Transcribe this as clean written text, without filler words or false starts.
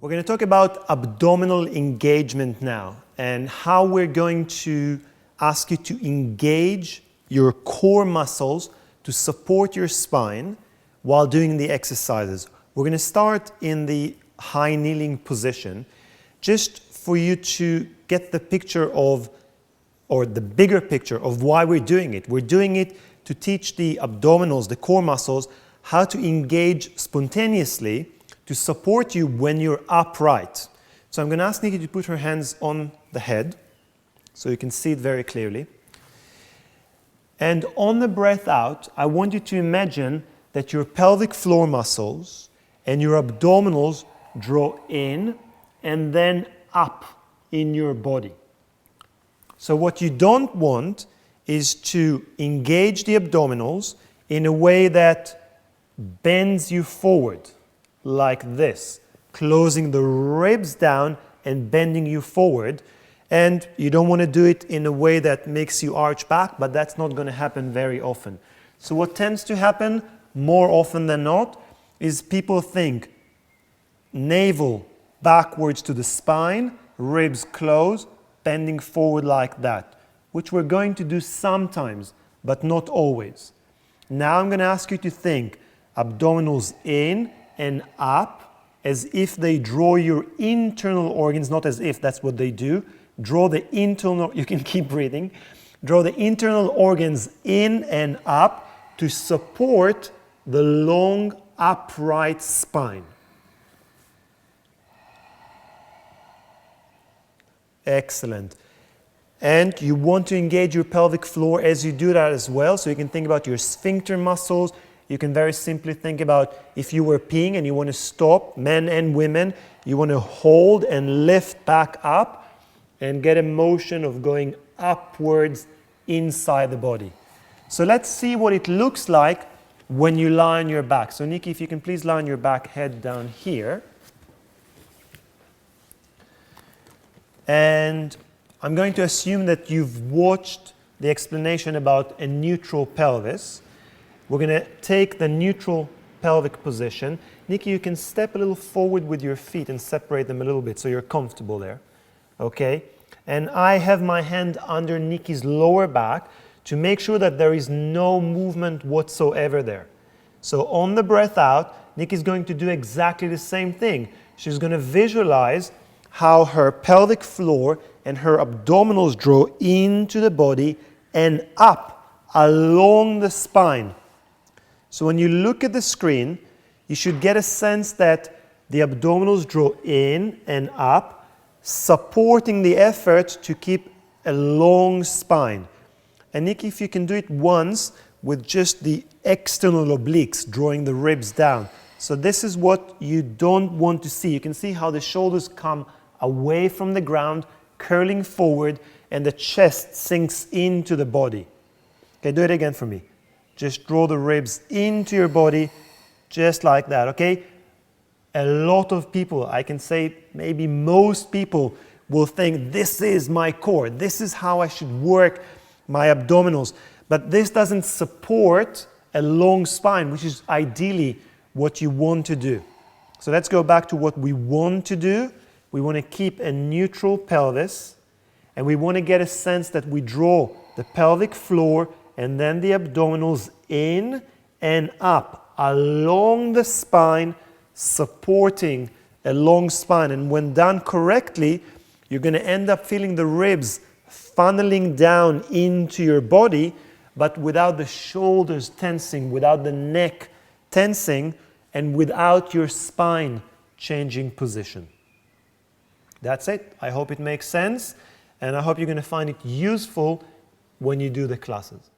We're going to talk about abdominal engagement now and how we're going to ask you to engage your core muscles to support your spine while doing the exercises. We're going to start in the high kneeling position just for you to get the picture of, or the bigger picture of why we're doing it. We're doing it to teach the abdominals, the core muscles, how to engage spontaneously to support you when you're upright. So I'm going to ask Nikki to put her hands on the head so you can see it very clearly. And on the breath out, I want you to imagine that your pelvic floor muscles and your abdominals draw in and then up in your body. So what you don't want is to engage the abdominals in a way that bends you forward, like this, closing the ribs down and bending you forward. And you don't want to do it in a way that makes you arch back, but that's not going to happen very often. So what tends to happen more often than not is people think navel backwards to the spine, ribs close, bending forward like that, which we're going to do sometimes, but not always. Now I'm going to ask you to think abdominals in and up as if they draw your internal organs, not as if, that's what they do. Draw the internal, you can keep breathing, draw the internal organs in and up to support the long upright spine. Excellent. And you want to engage your pelvic floor as you do that as well. So you can think about your sphincter muscles. You can very simply think about if you were peeing and you want to stop, men and women, you want to hold and lift back up and get a motion of going upwards inside the body. So let's see what it looks like when you lie on your back. So Nikki, if you can please lie on your back, head down here. And I'm going to assume that you've watched the explanation about a neutral pelvis. We're going to take the neutral pelvic position. Nikki, you can step a little forward with your feet and separate them a little bit so you're comfortable there. Okay? And I have my hand under Nikki's lower back to make sure that there is no movement whatsoever there. So on the breath out, Nikki's going to do exactly the same thing. She's going to visualize how her pelvic floor and her abdominals draw into the body and up along the spine. So when you look at the screen, you should get a sense that the abdominals draw in and up, supporting the effort to keep a long spine. And Nikki, if you can do it once with just the external obliques, drawing the ribs down. So this is what you don't want to see. You can see how the shoulders come away from the ground, curling forward, and the chest sinks into the body. Okay, do it again for me. Just draw the ribs into your body, just like that, okay? A lot of people, I can say maybe most people, will think this is my core. This is how I should work my abdominals. But this doesn't support a long spine, which is ideally what you want to do. So let's go back to what we want to do. We want to keep a neutral pelvis, and we want to get a sense that we draw the pelvic floor and then the abdominals in and up along the spine, supporting a long spine. And when done correctly, you're going to end up feeling the ribs funneling down into your body, but without the shoulders tensing, without the neck tensing, and without your spine changing position. That's it. I hope it makes sense, and I hope you're going to find it useful when you do the classes.